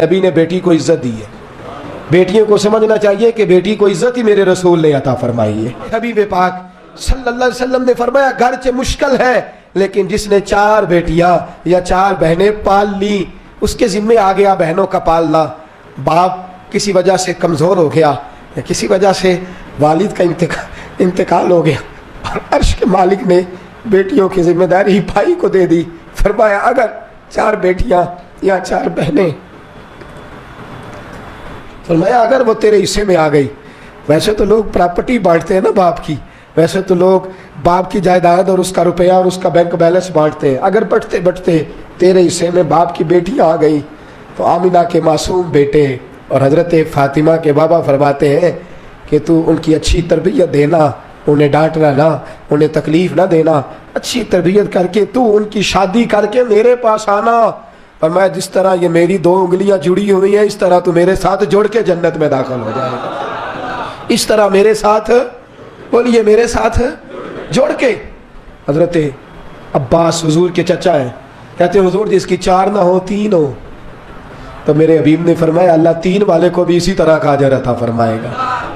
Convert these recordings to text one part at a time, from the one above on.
نبی نے بیٹی کو عزت دی ہے. بیٹیوں کو سمجھنا چاہیے کہ بیٹی کو عزت ہی میرے رسول نے عطا فرمائی ہے. حبیب پاک صلی اللہ علیہ وسلم نے فرمایا گرچہ مشکل ہے لیکن جس نے 4 بیٹیاں یا 4 بہنیں پال لی اس کے ذمے آ گیا بہنوں کا پالنا. باپ کسی وجہ سے کمزور ہو گیا یا کسی وجہ سے والد کا انتقال ہو گیا اور عرش کے مالک نے بیٹیوں کی ذمہ داری بھائی کو دے دی. فرمایا اگر 4 بیٹیاں یا 4 بہنیں فرمایا اگر وہ تیرے حصے میں آ گئی. ویسے تو لوگ پراپرٹی بانٹتے ہیں نا باپ کی, ویسے تو لوگ باپ کی جائیداد اور اس کا روپیہ اور اس کا بینک بیلنس بانٹتے ہیں. اگر بٹتے بٹتے تیرے حصے میں باپ کی بیٹیاں آ گئی تو آمینہ کے معصوم بیٹے اور حضرت فاطمہ کے بابا فرماتے ہیں کہ تو ان کی اچھی تربیت دینا, انہیں ڈانٹنا نہ, انہیں تکلیف نہ دینا, اچھی تربیت کر کے تو ان کی شادی کر کے میرے پاس آنا. اور میں جس طرح یہ میری 2 انگلیاں جڑی ہوئی ہیں اس طرح تو میرے ساتھ جڑ کے جنت میں داخل ہو جائے گا. اس طرح میرے ساتھ بولیے میرے ساتھ جوڑ کے. حضرت عباس حضور کے چچا ہیں, کہتے ہیں حضور جس کی 4 نہ ہو 3 ہو. تو میرے حبیب نے فرمایا اللہ 3 والے کو بھی اسی طرح کا اجر عطا فرمائے گا.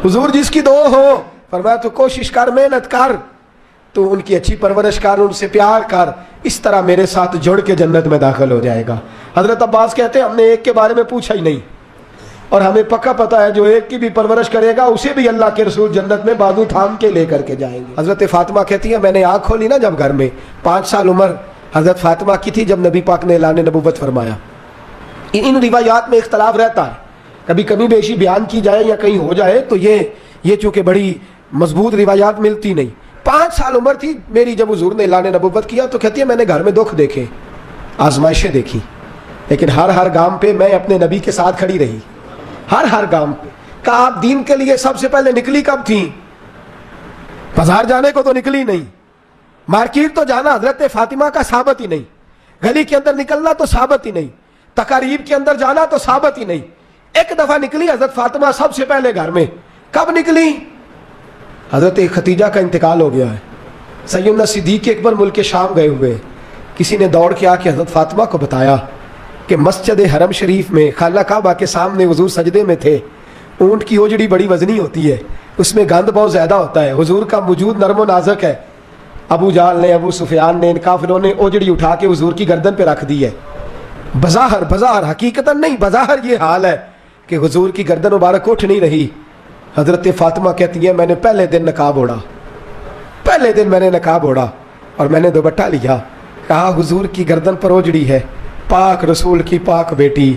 حضور جس کی 2 ہو فرمایا تو کوشش کر, محنت کر, تو ان کی اچھی پرورش کر, ان سے پیار کر, اس طرح میرے ساتھ جڑ کے جنت میں داخل ہو جائے گا. حضرت عباس کہتے ہیں ہم نے ایک کے بارے میں پوچھا ہی نہیں اور ہمیں پکا پتہ ہے جو ایک کی بھی پرورش کرے گا اسے بھی اللہ کے رسول جنت میں بازو تھام کے لے کر کے جائیں گے. حضرت فاطمہ کہتی ہے میں نے آنکھ کھولی نا جب گھر میں 5 سال عمر حضرت فاطمہ کی تھی جب نبی پاک نے اعلان نبوت فرمایا. ان روایات میں اختلاف رہتا ہے, کبھی کمی بیشی بیان کی جائے یا کہیں ہو جائے تو یہ چونکہ بڑی مضبوط روایات ملتی نہیں. 5 سال عمر تھی میری جب حضور نے اعلان نبوت کیا تو کہتی ہے میں نے گھر میں دکھ دیکھے, آزمائشیں دیکھی, لیکن ہر گام پہ میں اپنے نبی کے ساتھ کھڑی رہی. ہر گام پہ. کہا آپ دین کے لیے سب سے پہلے نکلی کب تھی؟ بازار جانے کو تو نکلی نہیں, مارکیٹ تو جانا حضرت فاطمہ کا ثابت ہی نہیں, گلی کے اندر نکلنا تو ثابت ہی نہیں, تقاریب کے اندر جانا تو ثابت ہی نہیں. ایک دفعہ نکلی حضرت فاطمہ سب سے پہلے گھر میں. کب نکلی؟ حضرت خدیجہ کا انتقال ہو گیا ہے, سیدنا صدیق اکبر ملک شام گئے ہوئے. کسی نے دوڑ کے آ کے حضرت فاطمہ کو بتایا کہ مسجد حرم شریف میں خانہ کعبہ کے سامنے حضور سجدے میں تھے. اونٹ کی اوجڑی بڑی وزنی ہوتی ہے, اس میں گند بہت زیادہ ہوتا ہے, حضور کا وجود نرم و نازک ہے. ابو جہل نے, ابو سفیان نے, ان کافروں نے اوجڑی اٹھا کے حضور کی گردن پہ رکھ دی ہے. بظاہر حقیقتاً نہیں, بظاہر یہ حال ہے کہ حضور کی گردن مبارک اٹھ نہیں رہی. حضرت فاطمہ کہتی ہے میں نے پہلے دن نقاب اوڑھا اور میں نے دوپٹہ لیا. کہا حضور کی گردن پر اوجڑی ہے, پاک رسول کی پاک بیٹی,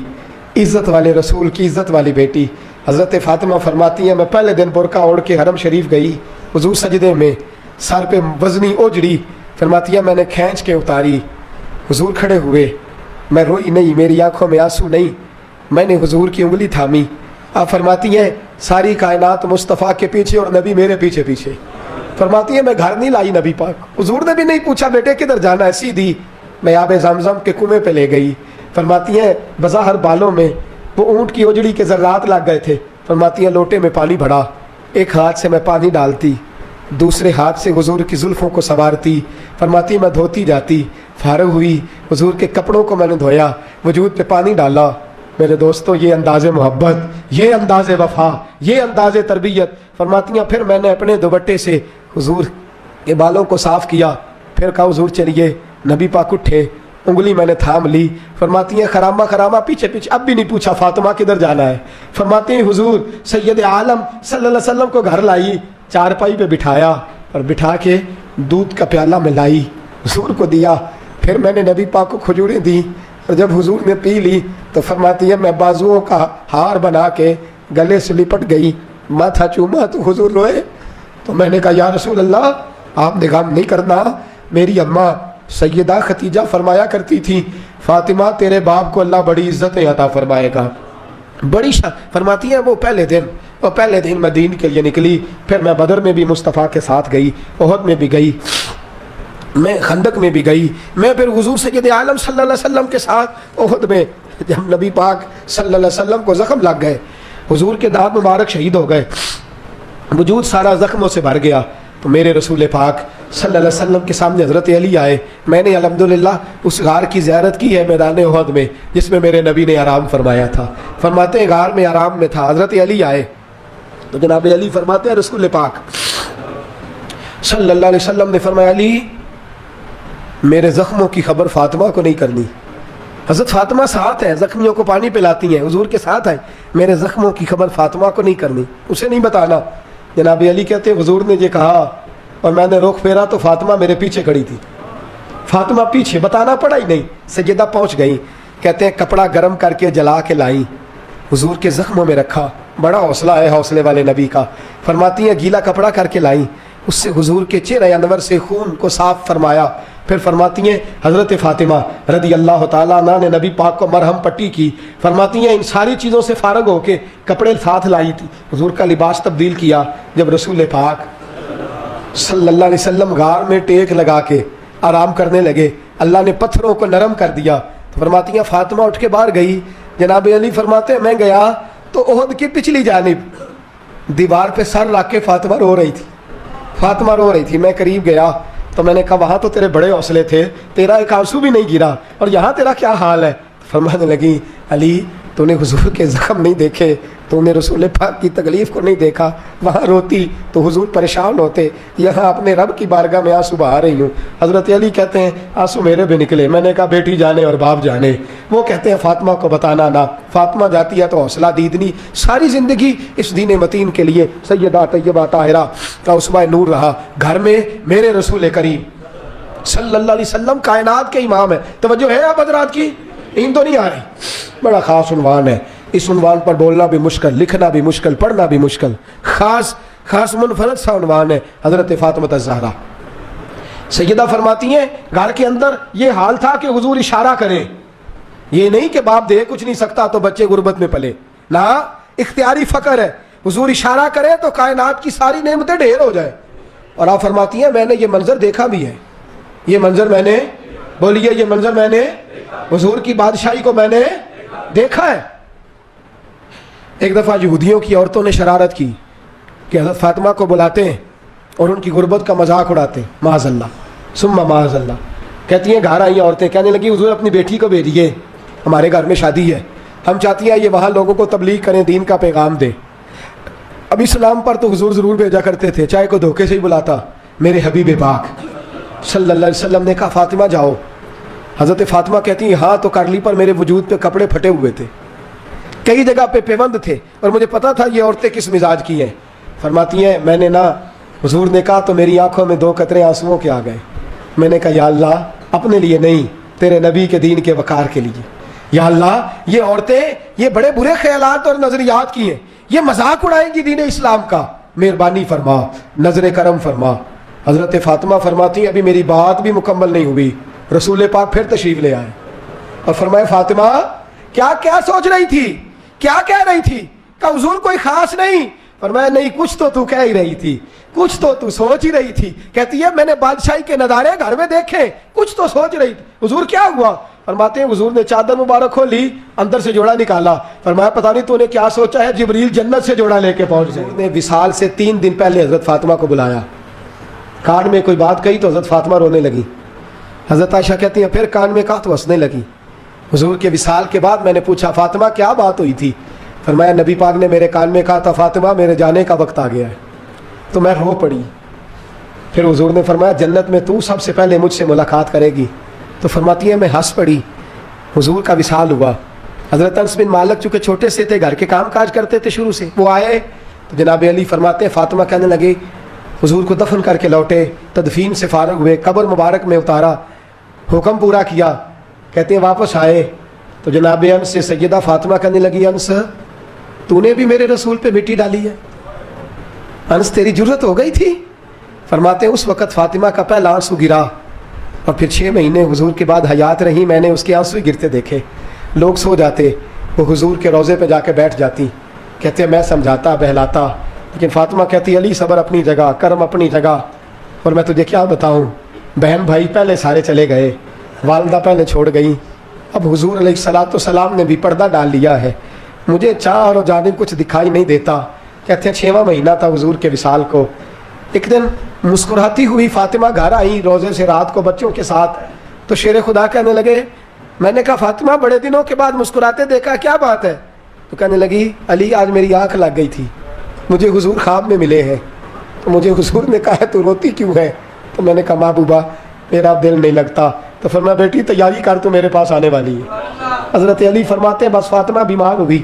عزت والے رسول کی عزت والی بیٹی. حضرت فاطمہ فرماتی ہے میں پہلے دن برقع اوڑھ کے حرم شریف گئی, حضور سجدے میں, سر پہ وزنی اوجڑی. فرماتی ہے میں نے کھینچ کے اتاری, حضور کھڑے ہوئے, میں روئی نہیں, میری آنکھوں میں آنسو نہیں, میں نے حضور کی انگلی تھامی. آپ فرماتی ہیں ساری کائنات مصطفیٰ کے پیچھے اور نبی میرے پیچھے. فرماتی ہے میں گھر نہیں لائی نبی پاک, حضور نے بھی نہیں پوچھا بیٹے کدھر جانا ہے, سیدھی میں آب زمزم کے کنویں پہ لے گئی. فرماتی ہیں بظاہر بالوں میں وہ اونٹ کی اوجڑی کے ذرات لگ گئے تھے. فرماتی ہیں لوٹے میں پانی بھرا, ایک ہاتھ سے میں پانی ڈالتی, دوسرے ہاتھ سے حضور کی زلفوں کو سنوارتی. فرماتی میں دھوتی جاتی, فارغ ہوئی حضور کے کپڑوں کو میں نے دھویا, وجود پہ پانی ڈالا. میرے دوستو یہ انداز محبت, یہ انداز وفا, یہ انداز تربیت. فرماتی ہیں پھر میں نے اپنے دوپٹے سے حضور کے بالوں کو صاف کیا, پھر کہا حضور چلیے. نبی پاک اٹھے, انگلی میں نے تھام لی. فرماتی ہیں خرامہ پیچھے, اب بھی نہیں پوچھا فاطمہ کدھر جانا ہے. فرماتی ہیں حضور سید عالم صلی اللہ علیہ وسلم کو گھر لائی, چارپائی پہ بٹھایا اور بٹھا کے دودھ کا پیالہ میں لائی, حضور کو دیا. پھر میں نے نبی پاک کو کھجوریں دی اور جب حضور نے پی لی تو فرماتی ہے میں بازوؤں کا ہار بنا کے گلے سے لپٹ گئی, ماتھا چوما تو حضور روئے. تو میں نے کہا یا رسول اللہ آپ نے غم نہیں کرنا, میری اماں سیدہ خدیجہ فرمایا کرتی تھی فاطمہ تیرے باپ کو اللہ بڑی عزت عطا فرمائے گا. بڑی فرماتی ہیں وہ پہلے دن میں دین کے لیے نکلی. پھر میں بدر میں بھی مصطفیٰ کے ساتھ گئی, احد میں بھی گئی, میں خندق میں بھی گئی, میں پھر حضور سید عالم صلی اللہ علیہ وسلم کے ساتھ احد میں جب نبی پاک صلی اللہ علیہ وسلم کو زخم لگ گئے, حضور کے دانت مبارک شہید ہو گئے, وجود سارا زخموں سے بھر گیا. تو میرے رسول پاک صلی اللہ علیہ وسلم کے سامنے حضرت علی آئے. میں نے الحمدللہ اس غار کی زیارت کی ہے میدان احد میں جس میں میرے نبی نے آرام فرمایا تھا. فرماتے ہیں غار میں آرام میں تھا, حضرت علی آئے تو جناب علی فرماتے ہیں رسول پاک صلی اللہ علیہ وسلم نے فرمایا علی میرے زخموں کی خبر فاطمہ کو نہیں کرنی. حضرت فاطمہ ساتھ ہیں, زخمیوں کو پانی پلاتی ہیں, حضور کے ساتھ ہیں, میرے زخموں کی خبر فاطمہ کو نہیں کرنی, اسے نہیں بتانا. جناب علی کہتے ہیں حضور نے یہ کہا اور میں نے رخ پھیرا تو فاطمہ میرے پیچھے کھڑی تھی. فاطمہ پیچھے, بتانا پڑا ہی نہیں, سجدہ پہنچ گئی. کہتے ہیں کپڑا گرم کر کے جلا کے لائیں, حضور کے زخموں میں رکھا. بڑا حوصلہ ہے حوصلے والے نبی کا. فرماتی ہیں گیلا کپڑا کر کے لائیں, اس سے حضور کے چہرے انور سے خون کو صاف فرمایا. پھر فرماتی ہیں حضرت فاطمہ رضی اللہ تعالیٰ عنہ نے نبی پاک کو مرہم پٹی کی. فرماتی ہیں ان ساری چیزوں سے فارغ ہو کے کپڑے ساتھ لائی تھی, حضور کا لباس تبدیل کیا. جب رسول پاک صلی اللہ علیہ وسلم غار میں ٹیک لگا کے آرام کرنے لگے, اللہ نے پتھروں کو نرم کر دیا. تو فرماتی ہیں فاطمہ اٹھ کے باہر گئی. جناب علی فرماتے ہیں میں گیا تو احد کی پچھلی جانب دیوار پہ سر رکھ کے فاطمہ رو رہی تھی. فاطمہ رو رہی تھی. میں قریب گیا تو میں نے کہا وہاں تو تیرے بڑے حوصلے تھے, تیرا ایک آنسو بھی نہیں گرا, اور یہاں تیرا کیا حال ہے؟ فرمانے لگی علی تو نے حضور کے زخم نہیں دیکھے, تو نے رسول پاک کی تکلیف کو نہیں دیکھا. وہاں روتی تو حضور پریشان ہوتے, یہاں اپنے رب کی بارگاہ میں آنسو بہا رہی ہوں. حضرت علی کہتے ہیں آنسو میرے بھی نکلے. میں نے کہا بیٹی جانے اور باپ جانے. وہ کہتے ہیں فاطمہ کو بتانا نہ. فاطمہ جاتی ہے تو حوصلہ دیدنی, ساری زندگی اس دین متین کے لیے سیدہ طیبہ طاہرہ کا عصبہ نور رہا. گھر میں میرے رسول کریم صلی اللہ علیہ وسلم کائنات کے امام ہے. توجہ ہے آپ حضرات کی؟ این تو نہیں آ رہی. بڑا خاص عنوان ہے, اس عنوان پر بولنا بھی مشکل, لکھنا بھی مشکل, پڑھنا بھی مشکل. خاص منفرد سا عنوان ہے حضرت فاطمہ الزہرا. سیدہ فرماتی ہیں گھر کے اندر یہ حال تھا کہ حضور اشارہ کریں, یہ نہیں کہ باپ دے کچھ نہیں سکتا تو بچے غربت میں پلے, نہ اختیاری فقر ہے. حضور اشارہ کرے تو کائنات کی ساری نعمتیں ڈھیر ہو جائے. اور آپ فرماتی ہیں میں نے یہ منظر دیکھا بھی ہے, یہ منظر میں نے, بولیے یہ منظر میں نے, حضور کی بادشاہی کو میں نے دیکھا ہے. ایک دفعہ یہودیوں کی عورتوں نے شرارت کی کہ حضرت فاطمہ کو بلاتے ہیں اور ان کی غربت کا مذاق اڑاتے ہیں. معاذ اللہ ثم معاذ اللہ. کہتی ہیں گھر آئی عورتیں, کہنے لگی حضور اپنی بیٹی کو بھیجیے, ہمارے گھر میں شادی ہے, ہم چاہتی ہیں یہ وہاں لوگوں کو تبلیغ کریں, دین کا پیغام دیں. اب اسلام پر تو حضور ضرور بھیجا کرتے تھے, چاہے کوئی دھوکے سے ہی بلاتا. میرے حبیب پاک صلی اللہ علیہ وسلم نے کہا فاطمہ جاؤ. حضرت فاطمہ کہتی ہیں ہاں تو کرلی پر میرے وجود پہ کپڑے پھٹے ہوئے تھے, کئی جگہ پہ پیوند تھے, اور مجھے پتا تھا یہ عورتیں کس مزاج کی ہیں. فرماتی ہیں میں نے نہ, حضور نے کہا تو میری آنکھوں میں 2 قطرے آنسوؤں کے آ گئے. میں نے کہا یا اللہ اپنے لیے نہیں, تیرے نبی کے دین کے وقار کے لیے. یا اللہ یہ عورتیں یہ بڑے برے خیالات اور نظریات کی ہیں, یہ مذاق اڑائیں گی دین اسلام کا, مہربانی فرما, نظر کرم فرما. حضرت فاطمہ فرماتی ہیں ابھی میری بات بھی مکمل نہیں ہوئی, رسول پاک پھر تشریف لے آئے اور فرمایا فاطمہ کیا کیا سوچ رہی تھی, کیا کہہ رہی تھی؟ کہ حضور کوئی خاص نہیں. فرمایا نہیں کچھ تو کہہ ہی رہی تھی, کچھ تو سوچ ہی رہی تھی. کہتی ہے میں نے بادشاہی کے نظارے گھر میں دیکھے, کچھ تو سوچ رہی تھی. حضور کیا ہوا؟ فرماتے ہیں حضور نے چادر مبارک کھولی, اندر سے جوڑا نکالا. فرمایا پتہ نہیں تو نے کیا سوچا ہے, جبریل جنت سے جوڑا لے کے پہنچ جائے. نے وصال سے 3 دن پہلے حضرت فاطمہ کو بلایا, کان میں کوئی بات کہی تو حضرت فاطمہ رونے لگی. حضرت عائشہ کہتی ہیں پھر کان میں کہا تو ہنسنے لگی. حضور کے وصال کے بعد میں نے پوچھا فاطمہ کیا بات ہوئی تھی؟ فرمایا نبی پاک نے میرے کان میں کہا تھا فاطمہ میرے جانے کا وقت آ گیا ہے. تو میں رو پڑی. پھر حضور نے فرمایا جنت میں تو سب سے پہلے مجھ سے ملاقات کرے گی. تو فرماتی ہے میں ہنس پڑی. حضور کا وصال ہوا. حضرت انس بن مالک چونکہ چھوٹے سے تھے, گھر کے کام کاج کرتے تھے شروع سے, وہ آئے تو جناب علی فرماتے ہیں فاطمہ کہنے لگی حضور کو دفن کر کے لوٹے, تدفین سے فارغ ہوئے, قبر مبارک میں اتارا, حکم پورا کیا. کہتے ہیں واپس آئے تو جناب انس سے سیدہ فاطمہ کہنے لگی انس تو نے بھی میرے رسول پہ مٹی ڈالی ہے, انس تیری جرت ہو گئی تھی. فرماتے ہیں اس وقت فاطمہ کا پہلا آنسو گرا, اور پھر 6 مہینے حضور کے بعد حیات رہی, میں نے اس کے آنسو گرتے دیکھے. لوگ سو جاتے, وہ حضور کے روضے پہ جا کے بیٹھ جاتی. کہتے ہیں میں سمجھاتا بہلاتا, لیکن فاطمہ کہتی علی صبر اپنی جگہ, کرم اپنی جگہ. اور میں تجھے کیا بتاؤں, بہن بھائی پہلے سارے چلے گئے, والدہ پہلے چھوڑ گئی, اب حضور علیہ الصلوۃ والسلام نے بھی پردہ ڈال لیا ہے, مجھے چاہ اور جانب کچھ دکھائی نہیں دیتا. کہتے ہیں 6واں مہینہ تھا حضور کے وصال کو. ایک دن مسکراتی ہوئی فاطمہ گھر آئی روزے سے رات کو بچوں کے ساتھ. تو شیر خدا کہنے لگے, میں نے کہا فاطمہ بڑے دنوں کے بعد مسکراتے دیکھا, کیا بات ہے؟ تو کہنے لگی علی آج میری آنکھ لگ گئی تھی, مجھے حضور خواب میں ملے ہیں. تو مجھے حضور نے کہا تو روتی کیوں ہے؟ تو میں نے کہا محبوبہ میرا دل نہیں لگتا. تو فرمایا بیٹی تیاری کر, تو میرے پاس آنے والی ہے. حضرت علی فرماتے ہیں بس فاطمہ بیمار ہوئی,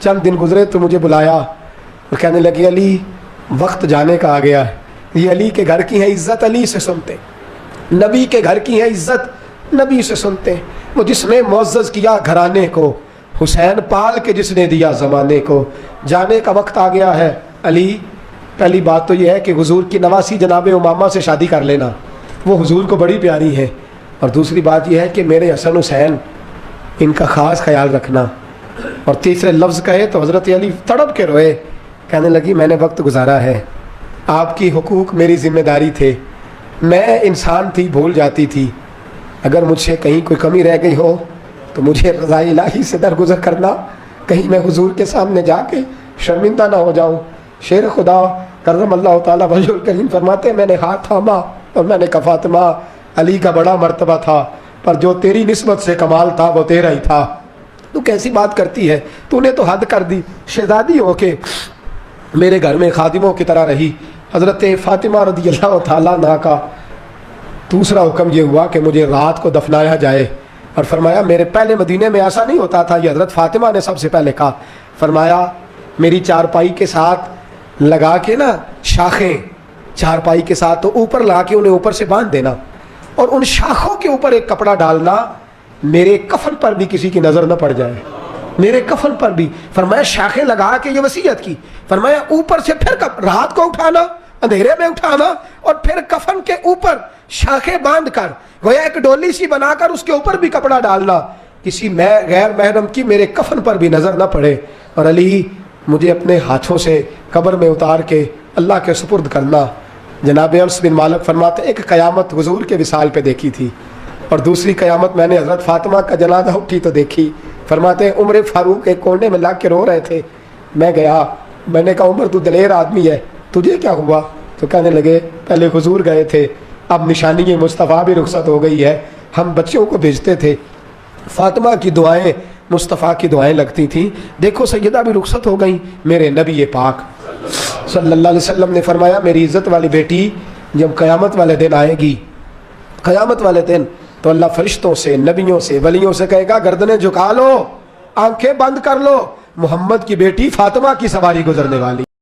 چند دن گزرے تو مجھے بلایا اور کہنے لگی علی وقت جانے کا آ گیا ہے. یہ علی کے گھر کی ہے عزت, علی سے سنتے. نبی کے گھر کی ہے عزت, نبی سے سنتے. وہ جس نے معزز کیا گھرانے کو, حسین پال کے جس نے دیا زمانے کو, جانے کا وقت آ گیا ہے. علی پہلی بات تو یہ ہے کہ حضور کی نواسی جناب امامہ سے شادی کر لینا, وہ حضور کو بڑی پیاری ہے. اور دوسری بات یہ ہے کہ میرے حسن حسین ان کا خاص خیال رکھنا. اور تیسرے لفظ کہے تو حضرت علی تڑپ کے روئے, کہنے لگی میں نے وقت گزارا ہے, آپ کی حقوق میری ذمہ داری تھے, میں انسان تھی بھول جاتی تھی, اگر مجھ سے کہیں کوئی کمی رہ گئی ہو تو مجھے رضا الہی سے درگزر کرنا, کہیں میں حضور کے سامنے جا کے شرمندہ نہ ہو جاؤں. شیر خدا کرم اللہ تعالیٰ وجہ الکریم فرماتے ہیں میں نے ہاتھ تھاما اور میں نے کہا فاطمہ علی کا بڑا مرتبہ تھا, پر جو تیری نسبت سے کمال تھا وہ تیرا ہی تھا. تو کیسی بات کرتی ہے, تو نے تو حد کر دی. شہزادی ہو کے میرے گھر میں خادموں کی طرح رہی. حضرت فاطمہ رضی اللہ تعالیٰ عنہا کا دوسرا حکم یہ ہوا کہ مجھے رات کو دفنایا جائے. اور فرمایا میرے پہلے مدینے میں ایسا نہیں ہوتا تھا, یہ حضرت فاطمہ نے سب سے پہلے کہا. فرمایا میری چارپائی کے ساتھ لگا کے نا شاخیں, چارپائی کے ساتھ تو اوپر لا کے انہیں اوپر سے باندھ دینا, اور ان شاخوں کے اوپر ایک کپڑا ڈالنا, میرے کفن پر بھی کسی کی نظر نہ پڑ جائے, میرے کفن پر بھی. فرمایا شاخیں لگا کے یہ وصیت کی. فرمایا اوپر سے پھر رات کو اٹھانا, اندھیرے میں اٹھانا, اور پھر کفن کے اوپر شاخیں باندھ کر گویا ایک ڈولی سی بنا کر اس کے اوپر بھی کپڑا ڈالنا, کسی غیر محرم کی میرے کفن پر بھی نظر نہ پڑے. اور علی مجھے اپنے ہاتھوں سے قبر میں اتار کے اللہ کے سپرد کرنا. جناب انس بن مالک فرماتے ایک قیامت حضور کے وصال پہ دیکھی تھی, اور دوسری قیامت میں نے حضرت فاطمہ کا جنازہ اٹھی تو دیکھی. فرماتے ہیں عمر فاروق ایک کونے میں لگ کے رو رہے تھے, میں گیا, میں نے کہا عمر تو دلیر آدمی ہے, تجھے کیا ہوا؟ تو کہنے لگے پہلے حضور گئے تھے, اب نشانی مصطفیٰ بھی رخصت ہو گئی ہے, ہم بچوں کو بھیجتے تھے, فاطمہ کی دعائیں مصطفیٰ کی دعائیں لگتی تھیں, دیکھو سیدہ بھی رخصت ہو گئیں. میرے نبی پاک صلی اللہ علیہ وسلم نے فرمایا میری عزت والی بیٹی جب قیامت والے دن آئے گی, قیامت والے دن تو اللہ فرشتوں سے, نبیوں سے, ولیوں سے کہے گا گردنیں جھکا لو, آنکھیں بند کر لو, محمد کی بیٹی فاطمہ کی سواری گزرنے والی.